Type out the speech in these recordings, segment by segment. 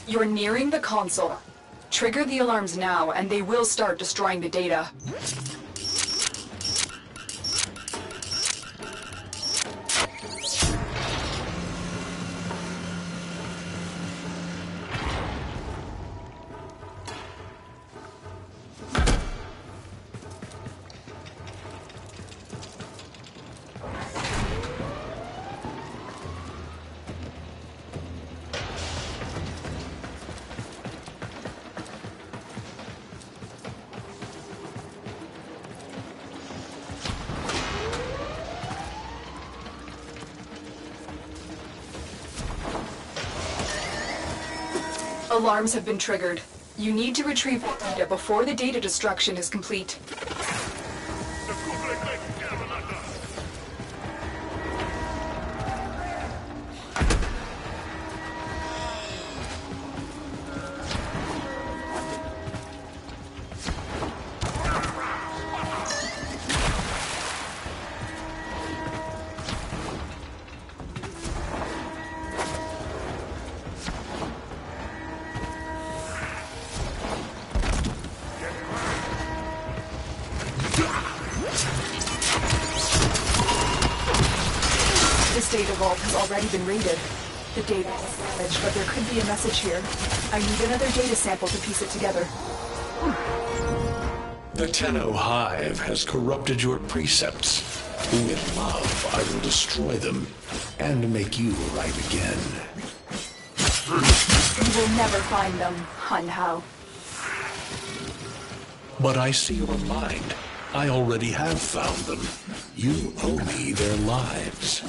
You're nearing the console. Trigger the alarms now, and they will start destroying the data. Alarms have been triggered. You need to retrieve the data before the data destruction is complete. This data vault has already been raided. The data is damaged, but there could be a message here. I need another data sample to piece it together. The Tenno Hive has corrupted your precepts. With love, I will destroy them and make you right again. You will never find them, Hun Hao. But I see your mind. I already have found them. You owe me their lives.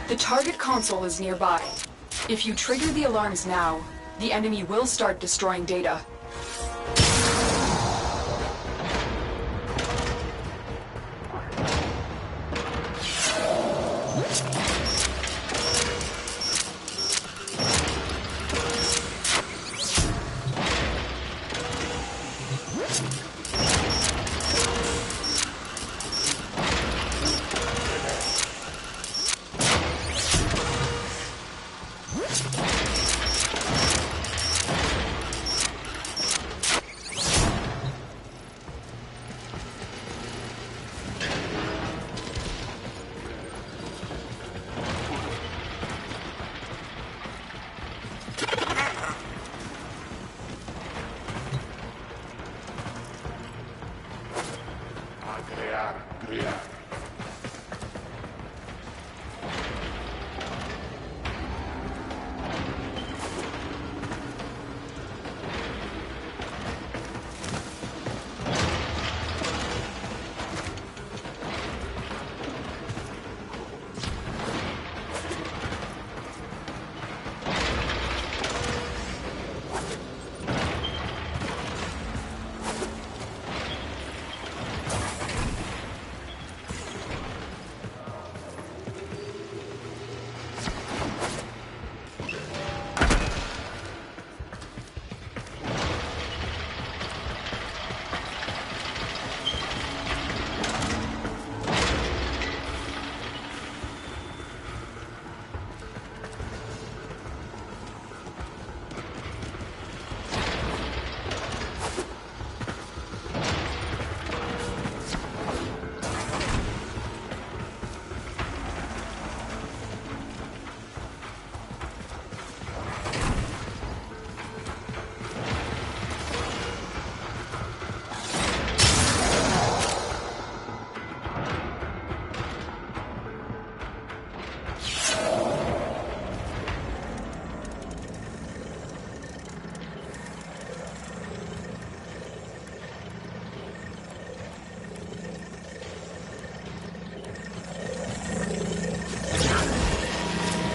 The target console is nearby. If you trigger the alarms now, the enemy will start destroying data.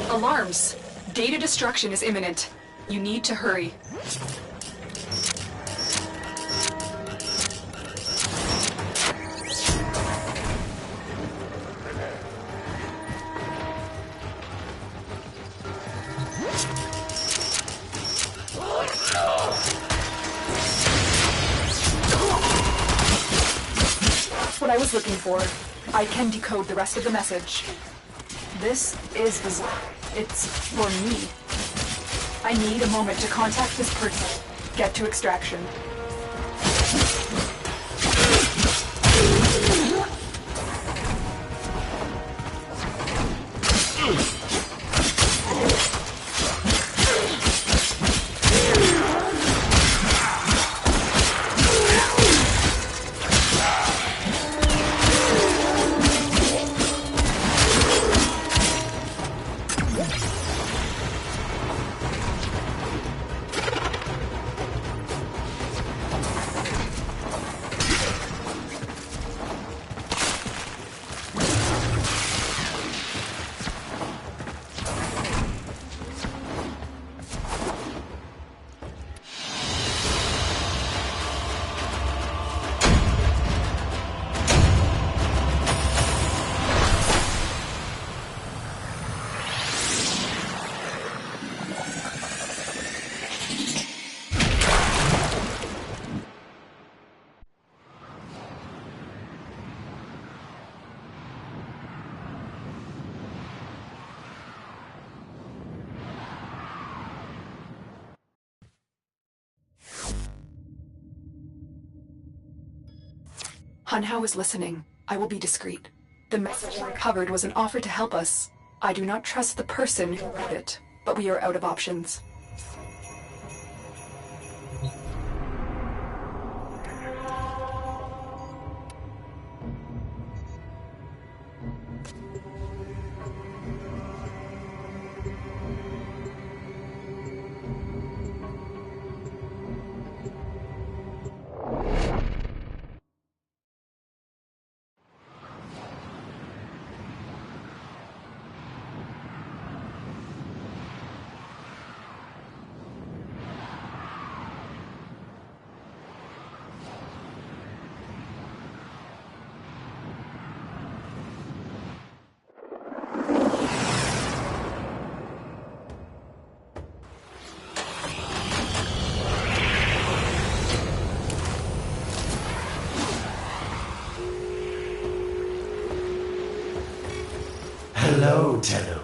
Alarms! Data destruction is imminent. You need to hurry. That's what I was looking for. I can decode the rest of the message. This is bizarre. It's for me. I need a moment to contact this person. Get to extraction. Hunhao is listening. I will be discreet. The message I recovered was an offer to help us. I do not trust the person who wrote it, but we are out of options. Hello, Tenno.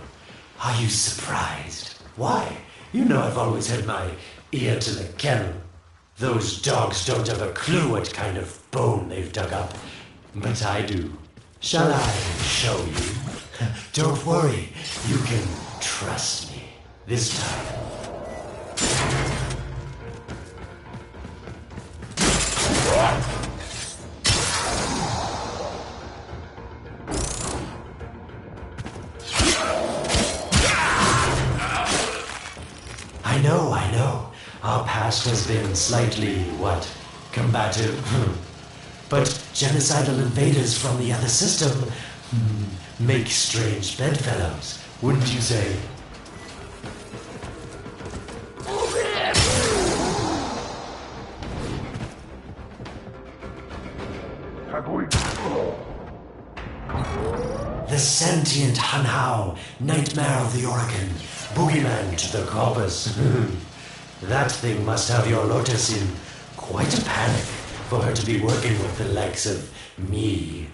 Are you surprised? Why? You know I've always had my ear to the kennel. Those dogs don't have a clue what kind of bone they've dug up. But I do. Shall I show you? Don't worry. You can trust me. This time. I know. Our past has been slightly, combative. But genocidal invaders from the other system make strange bedfellows, wouldn't you say? The sentient Hanhao, nightmare of the Oracle, boogeyman to the corpus. That thing must have your Lotus in quite a panic for her to be working with the likes of me.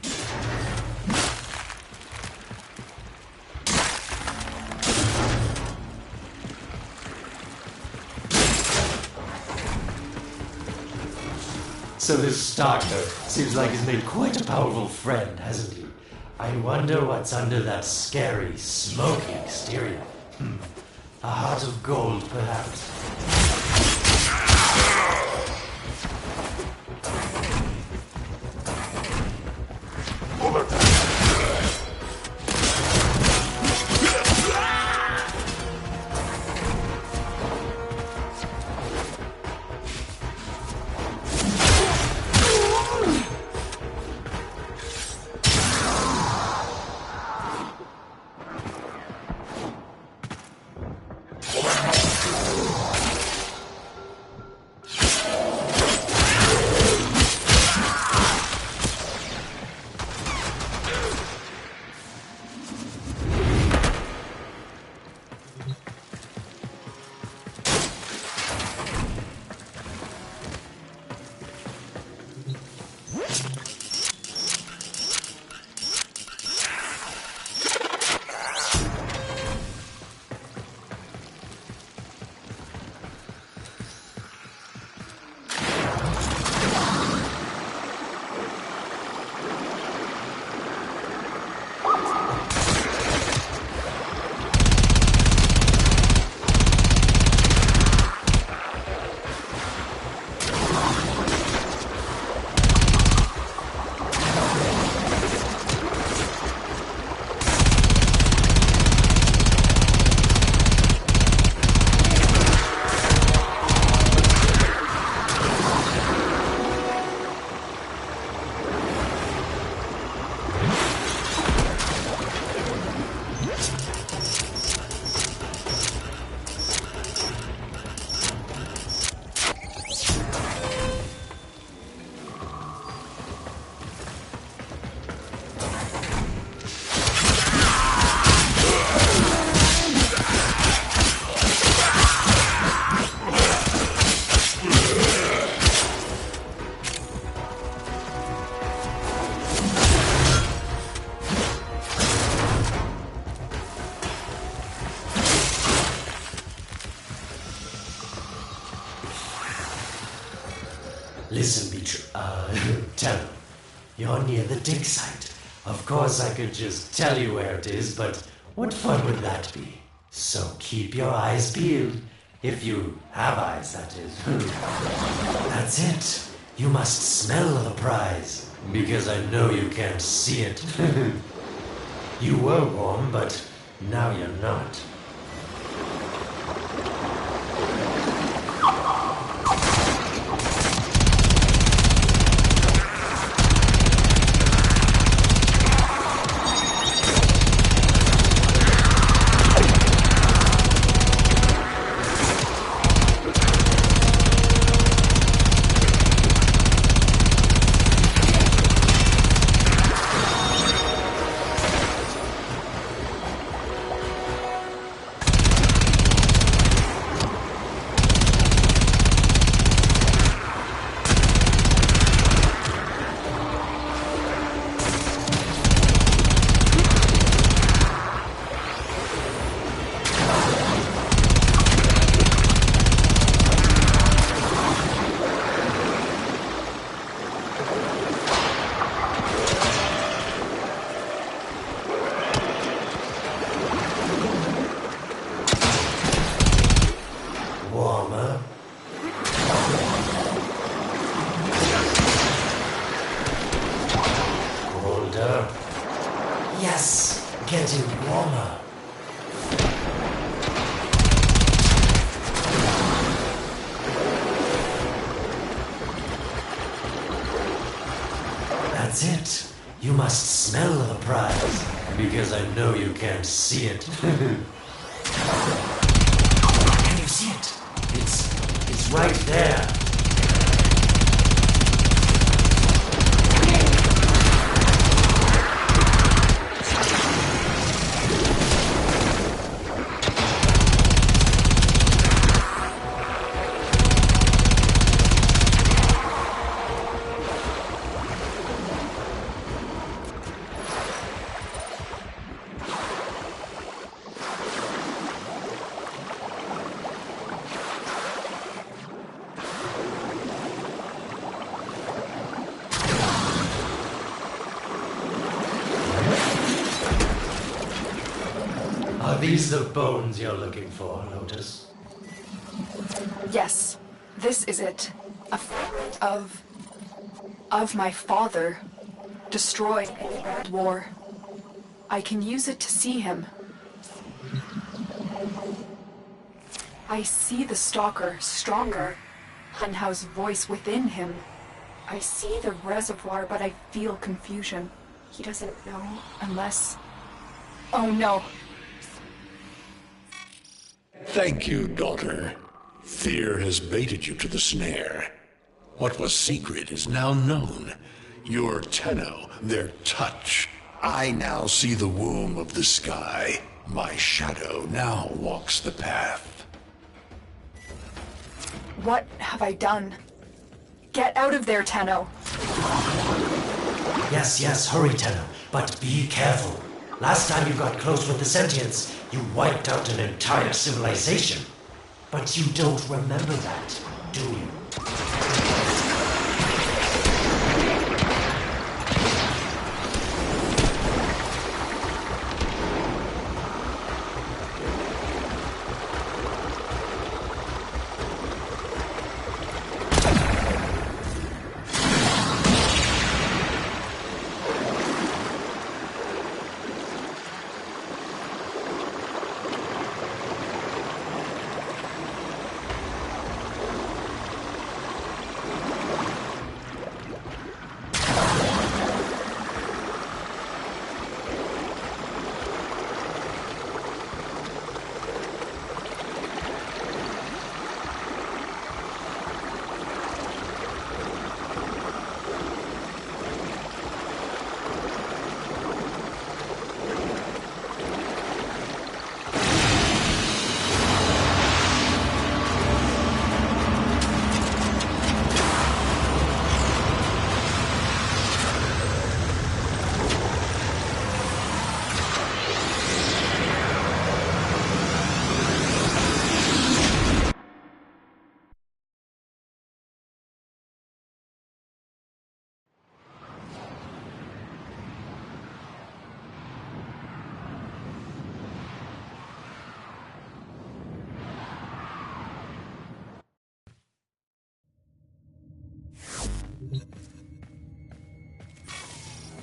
So this Starkner seems like he's made quite a powerful friend, hasn't he? I wonder what's under that scary, smoky exterior. A heart of gold, perhaps. Listen, tell him. You're near the dig site. Of course I could just tell you where it is, but what fun would that be? So keep your eyes peeled. If you have eyes, that is. That's it. You must smell the prize, because I know you can't see it. You were warm, but now you're not. armor. That's it. You must smell the prize, because I know you can't see it. Can you see it? It's right there. Are these the bones you're looking for, Lotus? Yes, this is it. Of my father. Destroyed in war. I can use it to see him. I see the stalker stronger. Hunhow's voice within him. I see the reservoir, but I feel confusion. He doesn't know unless... Oh no. Thank you, daughter. Fear has baited you to the snare. What was secret is now known. Your Tenno, their touch. I now see the womb of the sky. My shadow now walks the path. What have I done? Get out of there, Tenno. Yes, hurry, Tenno. But be careful. Last time you got close with the sentients, you wiped out an entire civilization. But you don't remember that, do you?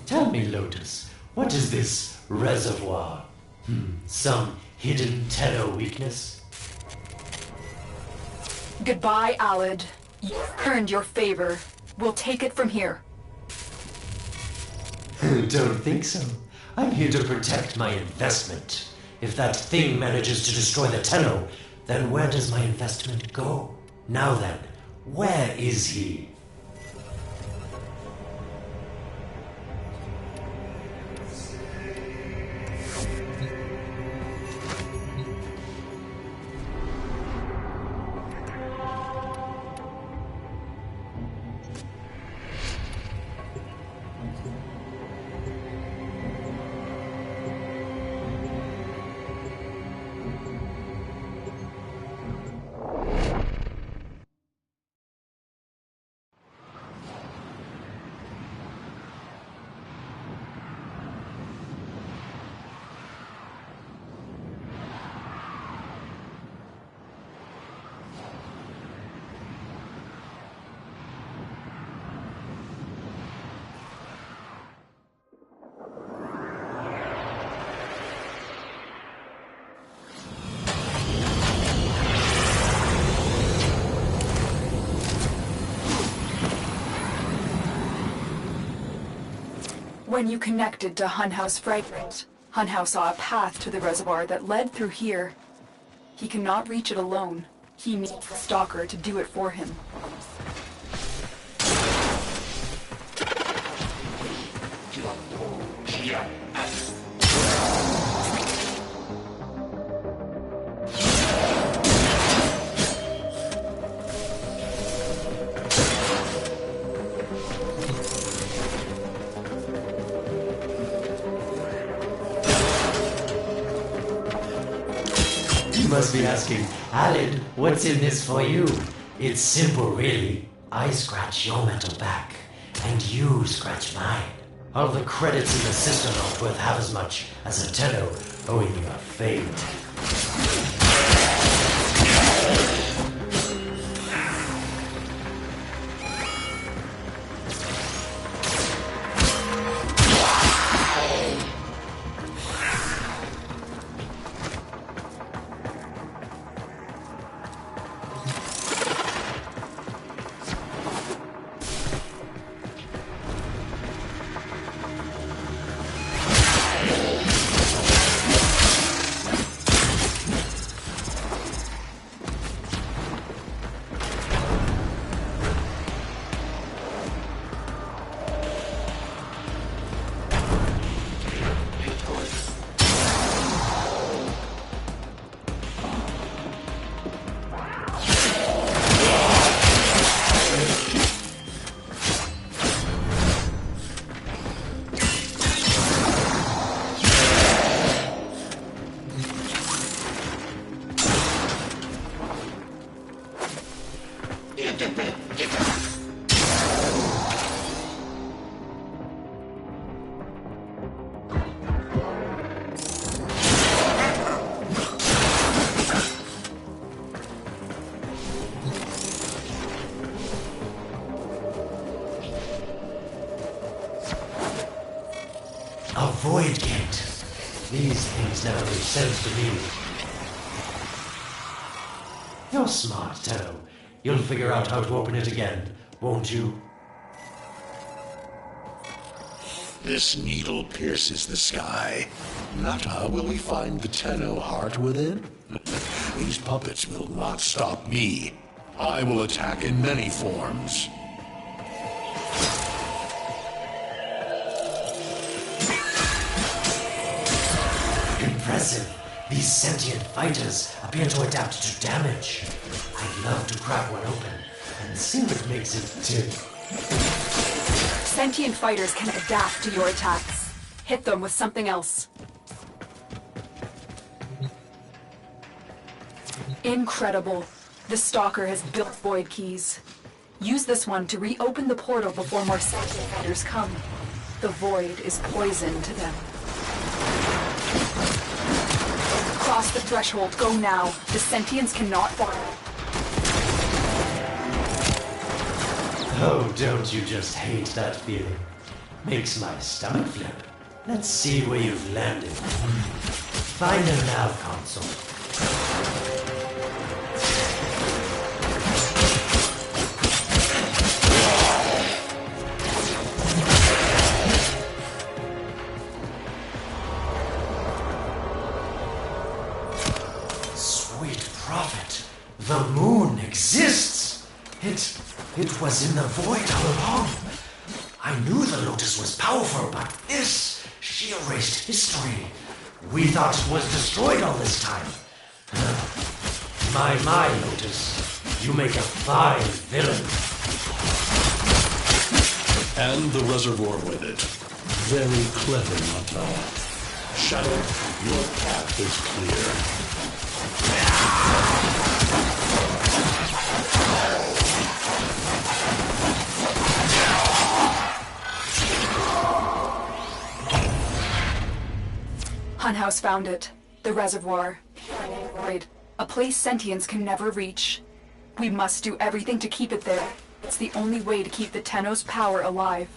Tell me, Lotus, what is this reservoir? Some hidden Tenno weakness? Goodbye, Alid. You've earned your favor. We'll take it from here. Don't think so. I'm here to protect my investment. If that thing manages to destroy the Tenno, then where does my investment go? Now then, where is he? When you connected to Hunhouse Fragment, Hunhouse saw a path to the reservoir that led through here. He cannot reach it alone. He needs the Stalker to do it for him. You must be asking, Alan, what's in this for you? It's simple, really. I scratch your metal back, and you scratch mine. All the credits in the system aren't worth half as much as a tenno owing you a fate. A void gate. These things never made sense to me. You're smart, Tenno. You'll figure out how to open it again, won't you? This needle pierces the sky. Not how will we find the Tenno heart within? These puppets will not stop me. I will attack in many forms. Impressive. These sentient fighters appear to adapt to damage. I'd love to crack one open and see what makes it tick. Sentient fighters can adapt to your attacks. Hit them with something else. Incredible. The Stalker has built void keys. Use this one to reopen the portal before more sentient fighters come. The void is poison to them. Cross the threshold. Go now. The sentients cannot follow. Oh, don't you just hate that feeling? Makes my stomach flip. Let's see where you've landed. Find a nav console. Sweet prophet, the moon exists! It was in the void all along. I knew the Lotus was powerful, but this, she erased history. We thought it was destroyed all this time. My, Lotus, you make a fine villain. And the reservoir with it. Very clever, Mata. Shadow, your path is clear. Hunhouse found it. The reservoir. Void. A place sentients can never reach. We must do everything to keep it there. It's the only way to keep the Tenno's power alive.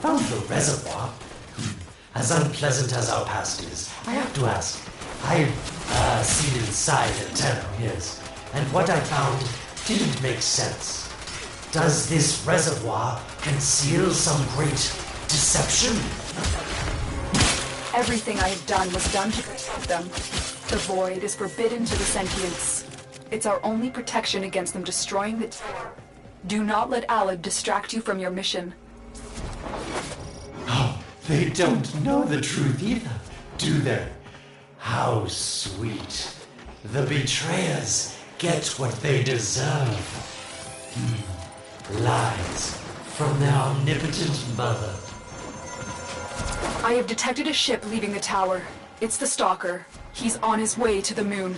Found the reservoir? As unpleasant as our past is, I have to ask. I've seen inside a Tenno, yes, and what I found didn't make sense. Does this reservoir conceal some great Deception? Everything I have done was done to protect them. The void is forbidden to the sentients. It's our only protection against them destroying the tower. Do not let Alad distract you from your mission. Oh, they don't know the truth either, do they? How sweet. The betrayers get what they deserve. Lies from their omnipotent mother. I have detected a ship leaving the tower. It's the Stalker. He's on his way to the moon.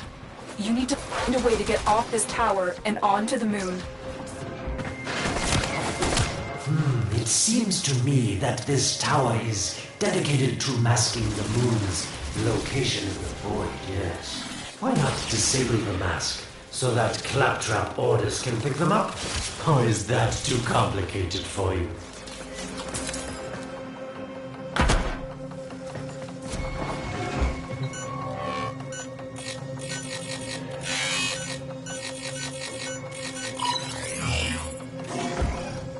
You need to find a way to get off this tower and onto the moon. It seems to me that this tower is dedicated to masking the moon's location in the void, yes. Why not disable the mask so that claptrap orders can pick them up? Or is that too complicated for you?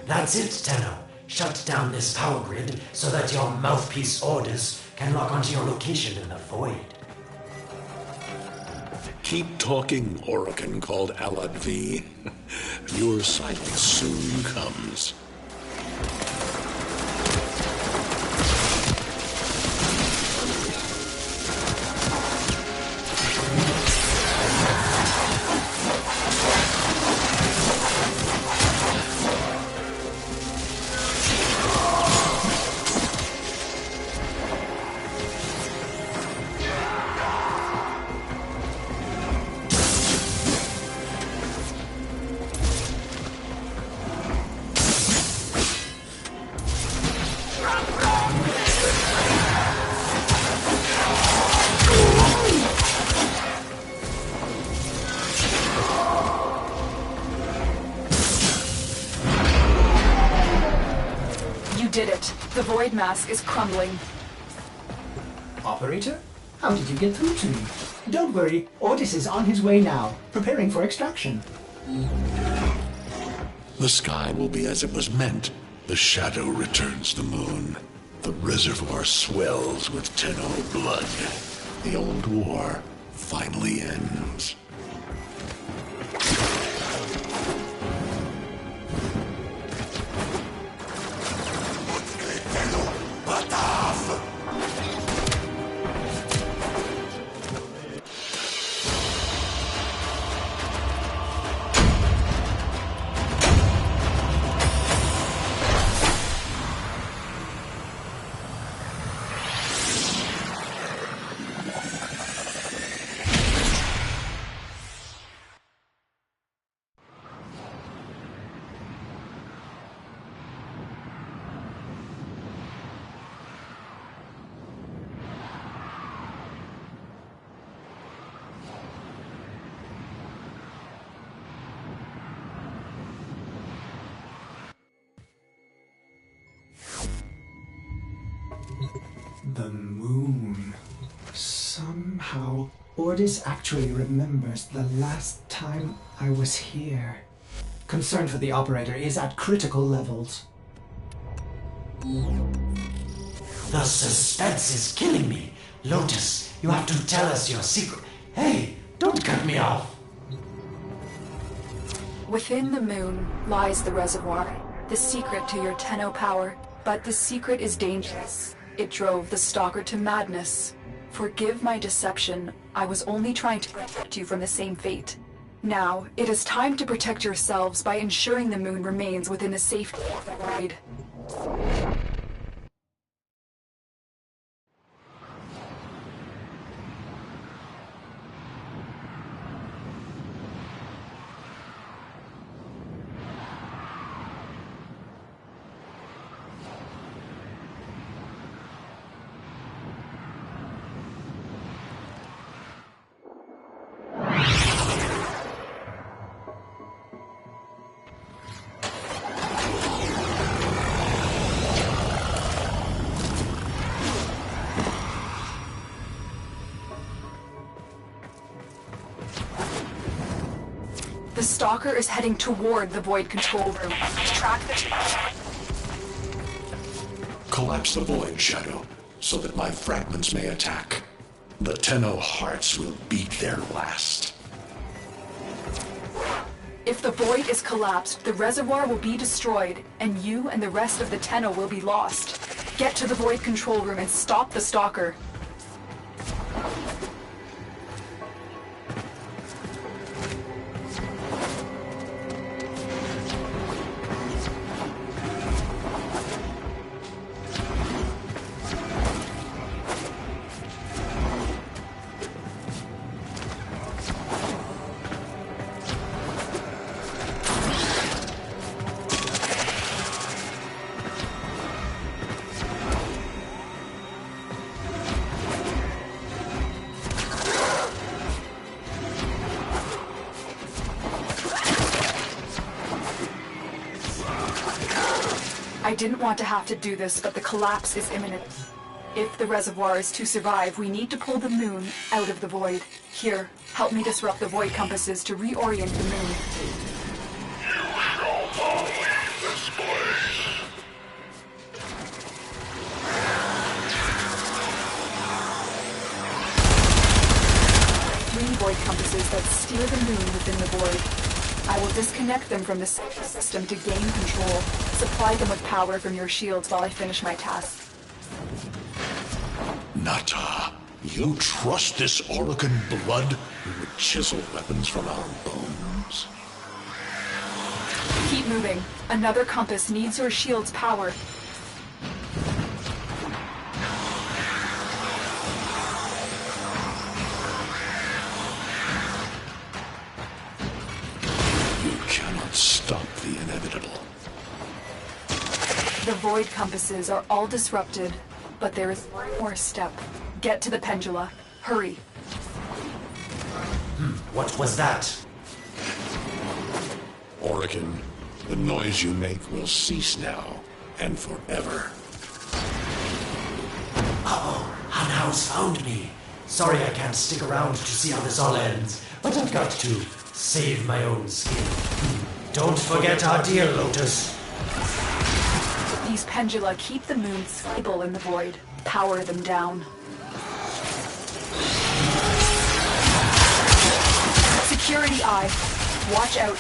That's it, Tenno. Shut down this power grid so that your mouthpiece orders can lock onto your location in the void. Keep talking, Orokin called Alad V. Your silence soon comes. Did it. The void mask is crumbling. Operator? How did you get through to me? Don't worry, Ordis is on his way now, preparing for extraction. The sky will be as it was meant. The shadow returns the moon. The reservoir swells with Tenno blood. The old war finally ends. The moon. Somehow, Ordis actually remembers the last time I was here. Concern for the operator is at critical levels. The suspense is killing me. Lotus, you have to tell us your secret. Hey, don't cut me off. Within the moon lies the reservoir, the secret to your Tenno power. But the secret is dangerous. It drove the Stalker to madness. Forgive my deception. I was only trying to protect you from the same fate. Now, it is time to protect yourselves by ensuring the moon remains within the safety of the void. The Stalker is heading toward the Void control room. Track the... Collapse the void, Shadow, so that my fragments may attack. The Tenno hearts will beat their last. If the void is collapsed, the reservoir will be destroyed, and you and the rest of the Tenno will be lost. Get to the void control room and stop the stalker. I didn't want to have to do this, but the collapse is imminent. If the reservoir is to survive, we need to pull the moon out of the void. Here, help me disrupt the void compasses to reorient the moon. You shall not leave this place. Three void compasses that steer the moon within the void. I will disconnect them from the system to gain control. Supply them with power from your shields while I finish my task. Nata, you trust this Orokin blood who would chisel weapons from our bones? Keep moving. Another compass needs your shield's power. You cannot stop the inevitable. The void compasses are all disrupted, but there is one more step. Get to the pendula. Hurry. What was that? Orokin, the noise you make will cease now and forever. Uh-oh, Hanhouse found me. Sorry I can't stick around to see how this all ends, but I've got to save my own skin. Don't forget our dear Lotus. These pendula keep the moon stable in the void. Power them down. Security eye. Watch out.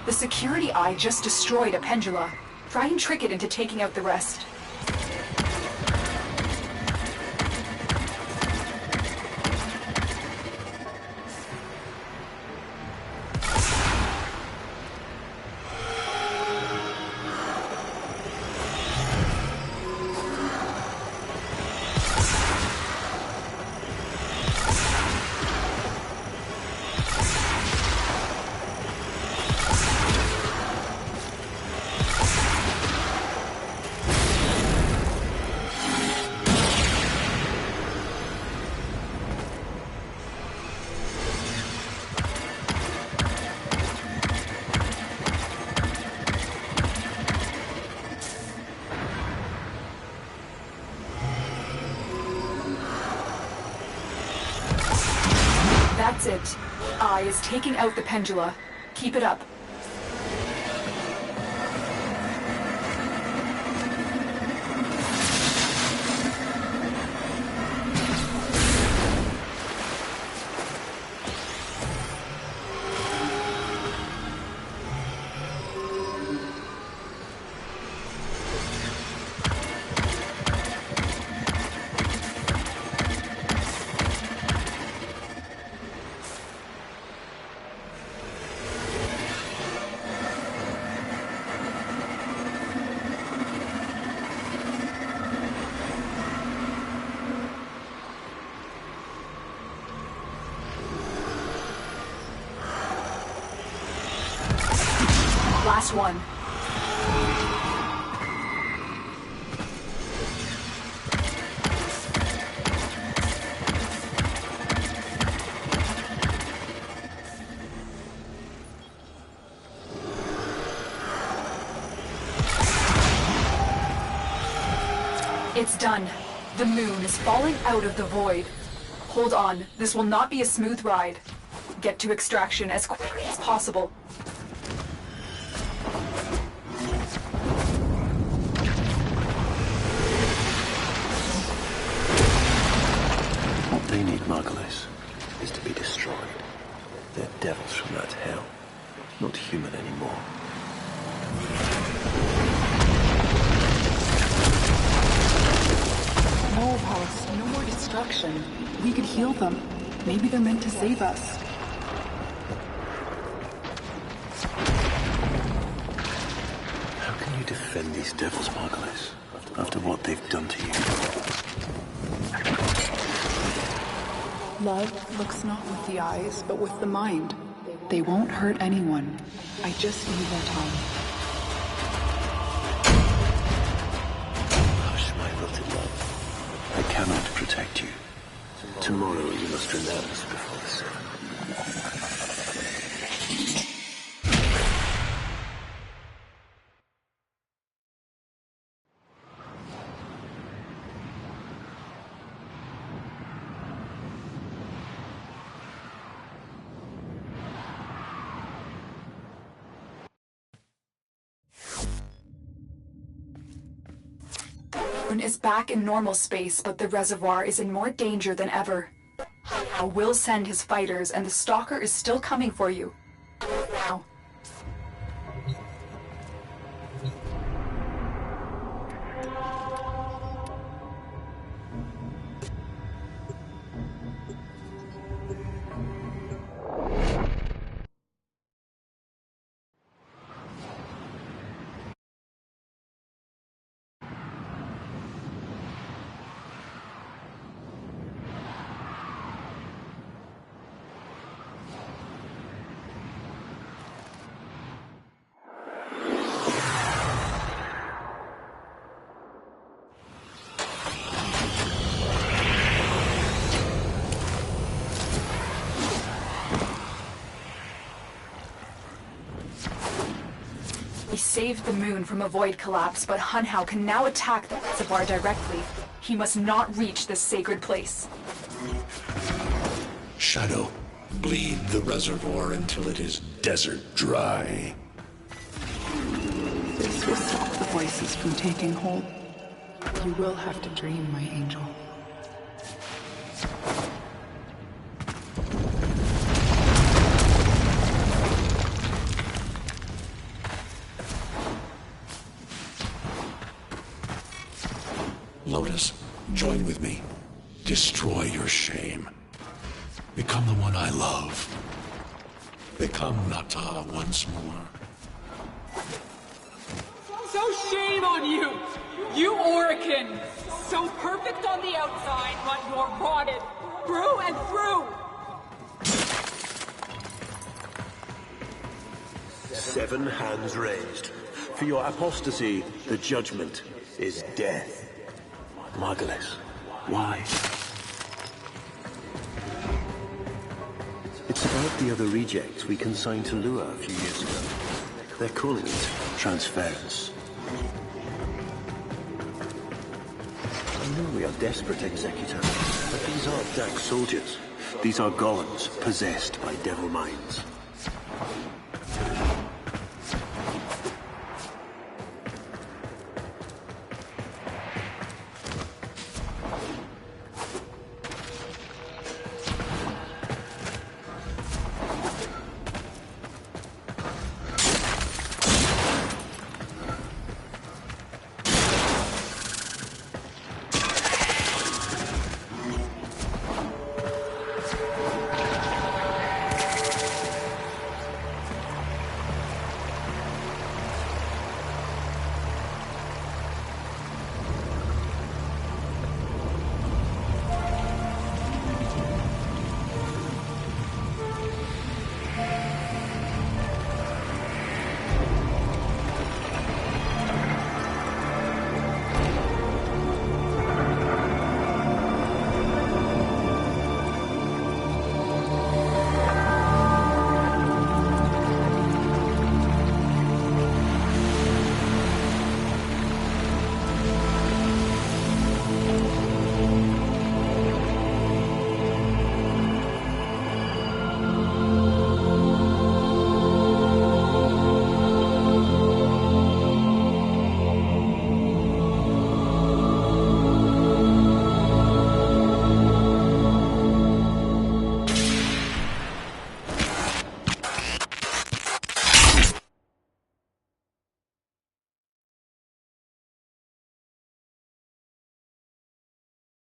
The security eye just destroyed a pendula. Try and trick it into taking out the rest. That's it. Eye is taking out the pendula. Keep it up. one. It's done. The moon is falling out of the void. Hold on, this will not be a smooth ride. Get to extraction as quickly as possible. What they need, Margulis, is to be destroyed. They're devils from that hell, not human anymore. No, Hollis, no more destruction. We could heal them. Maybe they're meant to save us. How can you defend these devils, Margulis, after what they've done to you? Love looks not with the eyes, but with the mind. They won't hurt anyone. I just need their time. Hush, my wilted love. I cannot protect you. Tomorrow you must renounce before the sun. Is back in normal space, but the reservoir is in more danger than ever. I will send his fighters, and the Stalker is still coming for you. Now. He saved the moon from a void collapse, but Hunhow can now attack the reservoir directly. He must not reach this sacred place. Shadow, bleed the reservoir until it is desert dry. This will stop the voices from taking hold. You will have to dream, my angel. Lotus, join with me. Destroy your shame. Become the one I love. Become Nata once more. So shame on you! You Orican! So perfect on the outside, but you're rotted through and through! 7 hands raised. For your apostasy, the judgment is death. Margulis, why? It's about the other rejects we consigned to Lua a few years ago. They're calling it transference. I know we are desperate, Executor, but these aren't Dark soldiers. These are golems possessed by devil minds.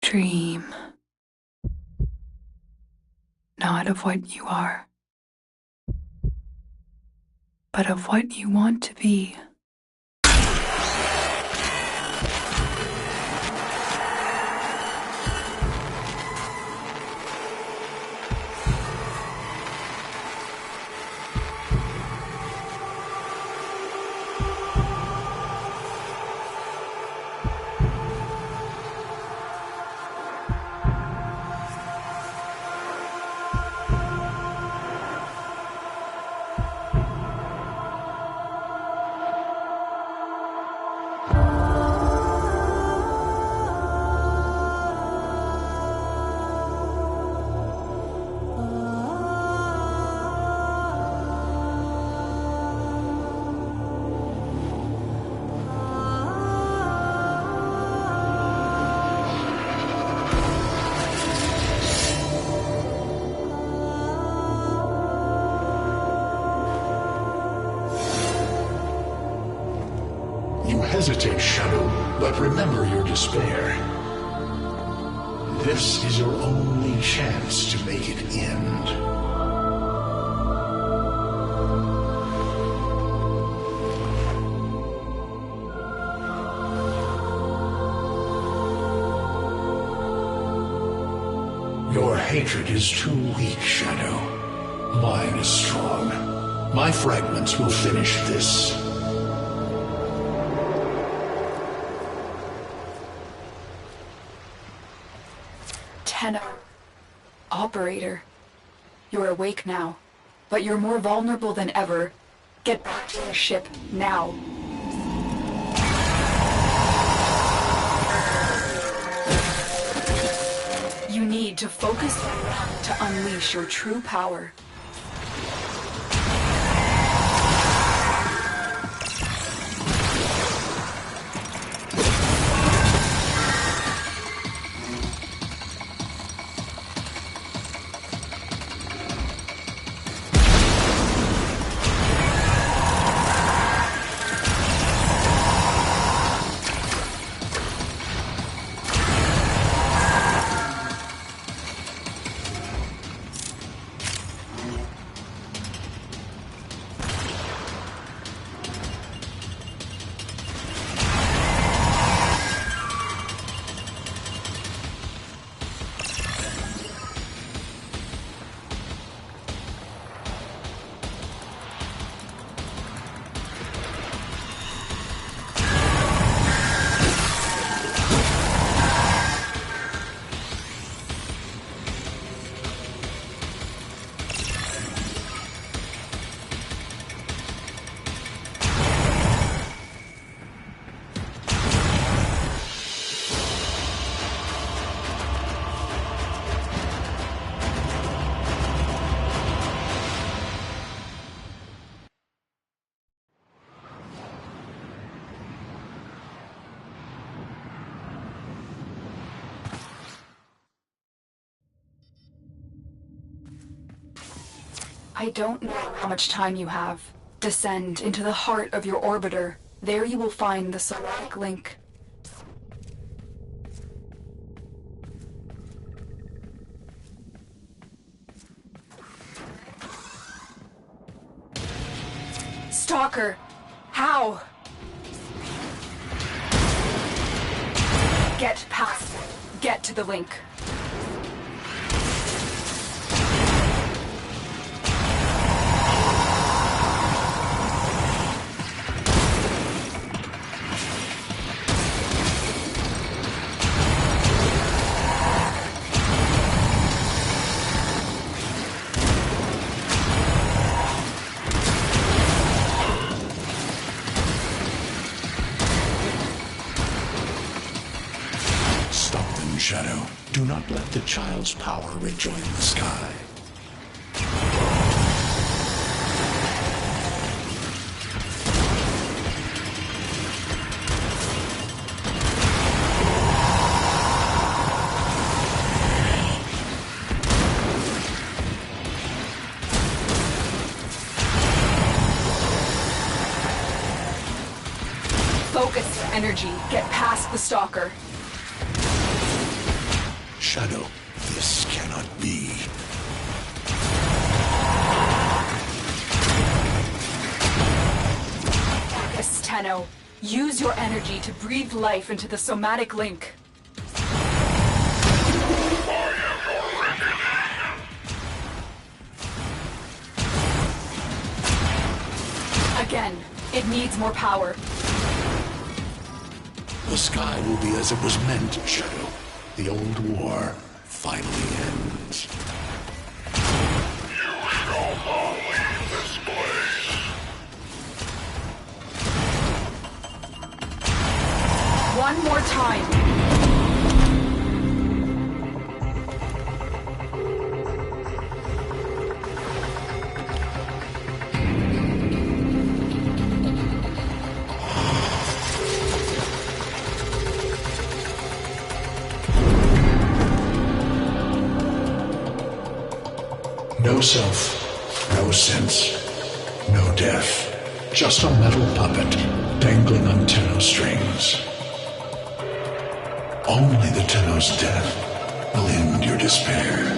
dream. Not of what you are, but of what you want to be. You hesitate, Shadow, but remember your despair. This is your only chance to make it end. Your hatred is too weak, Shadow. Mine is strong. My fragments will finish this. Tenno. Operator. You're awake now, but you're more vulnerable than ever. Get back to your ship, now. You need to focus to unleash your true power. I don't know how much time you have. Descend into the heart of your orbiter. There you will find the Solatic link. Stalker! How? Get past it. Get to the link. Shadow, do not let the child's power rejoin the sky. Focus your energy. Get past the Stalker. Shadow, this cannot be. Tenno, use your energy to breathe life into the somatic link. Again, it needs more power. The sky will be as it was meant, Shadow. The old war finally ends. You shall not leave this place. One more time. No self, no sense, no death. Just a metal puppet dangling on Tenno strings. Only the Tenno's death will end your despair.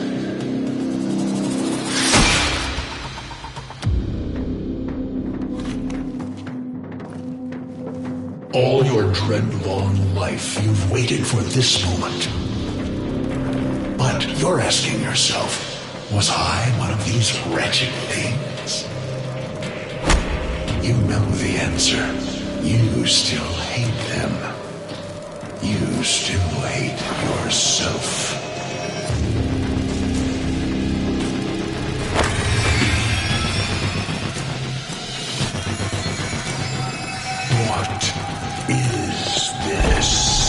All your dread-long life, you've waited for this moment. But you're asking yourself, was I one of these wretched things? You know the answer. You still hate them. You still hate yourself. What is this?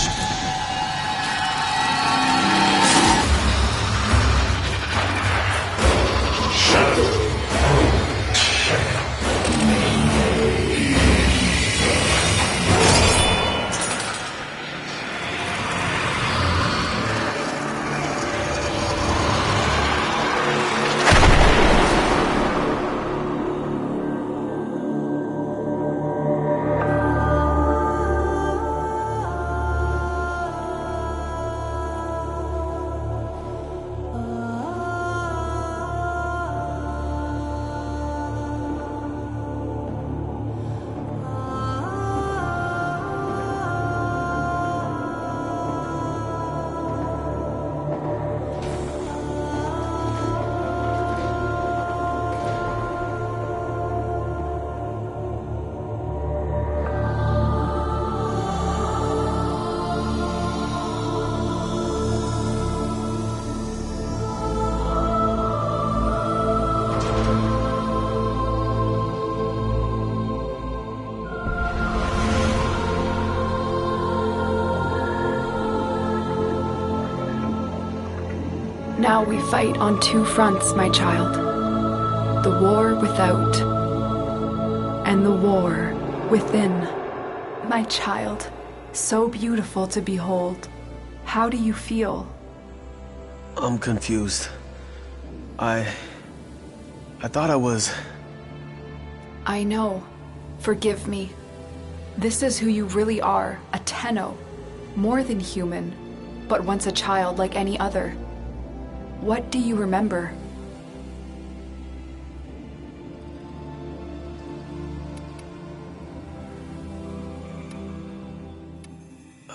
Now we fight on two fronts, my child. The war without, and the war within. My child, so beautiful to behold. How do you feel? I'm confused. I thought I was... I know. Forgive me. This is who you really are, a Tenno. More than human, but once a child like any other. What do you remember?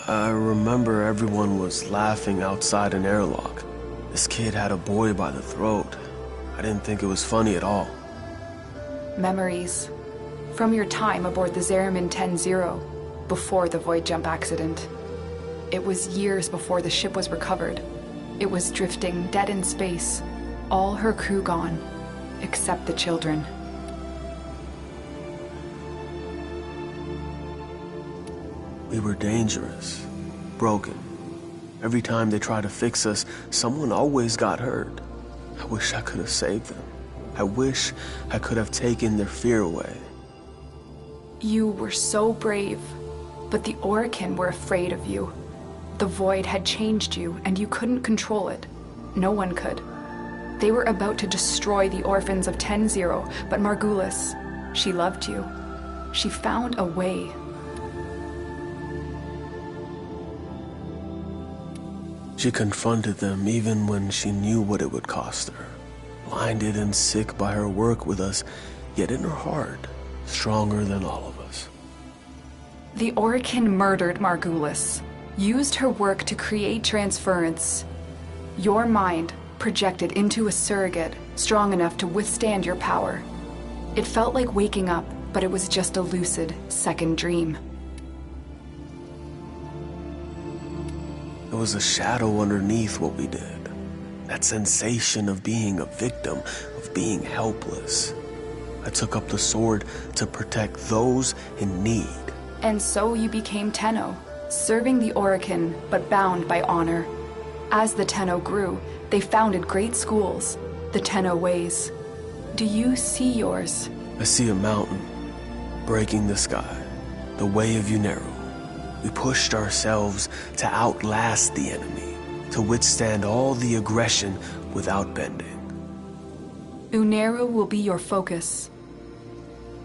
I remember everyone was laughing outside an airlock. This kid had a boy by the throat. I didn't think it was funny at all. Memories. From your time aboard the Zariman 10-0, before the void jump accident. It was years before the ship was recovered. It was drifting dead in space. All her crew gone, except the children. We were dangerous, broken. Every time they tried to fix us, someone always got hurt. I wish I could have saved them. I wish I could have taken their fear away. You were so brave, but the Orokin were afraid of you. The void had changed you, and you couldn't control it. No one could. They were about to destroy the orphans of 10-0, but Margulis, she loved you. She found a way. She confronted them even when she knew what it would cost her. Blinded and sick by her work with us, yet in her heart, stronger than all of us. The Orokin murdered Margulis, used her work to create transference. Your mind projected into a surrogate strong enough to withstand your power. It felt like waking up, but it was just a lucid second dream. There was a shadow underneath what we did. That sensation of being a victim, of being helpless. I took up the sword to protect those in need. And so you became Tenno, serving the Orokin, but bound by honor. As the Tenno grew, they founded great schools, the Tenno ways. Do you see yours? I see a mountain breaking the sky, the way of Unero. We pushed ourselves to outlast the enemy, to withstand all the aggression without bending. Unero will be your focus.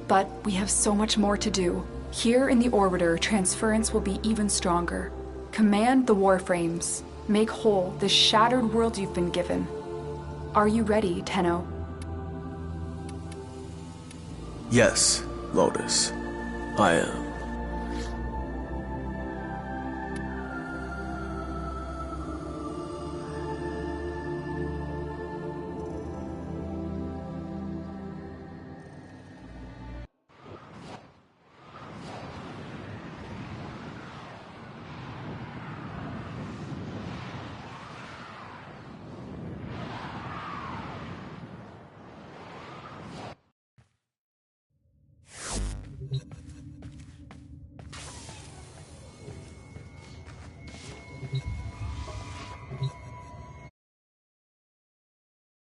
But we have so much more to do. Here in the Orbiter, transference will be even stronger. Command the Warframes. Make whole this shattered world you've been given. Are you ready, Tenno? Yes, Lotus, I am.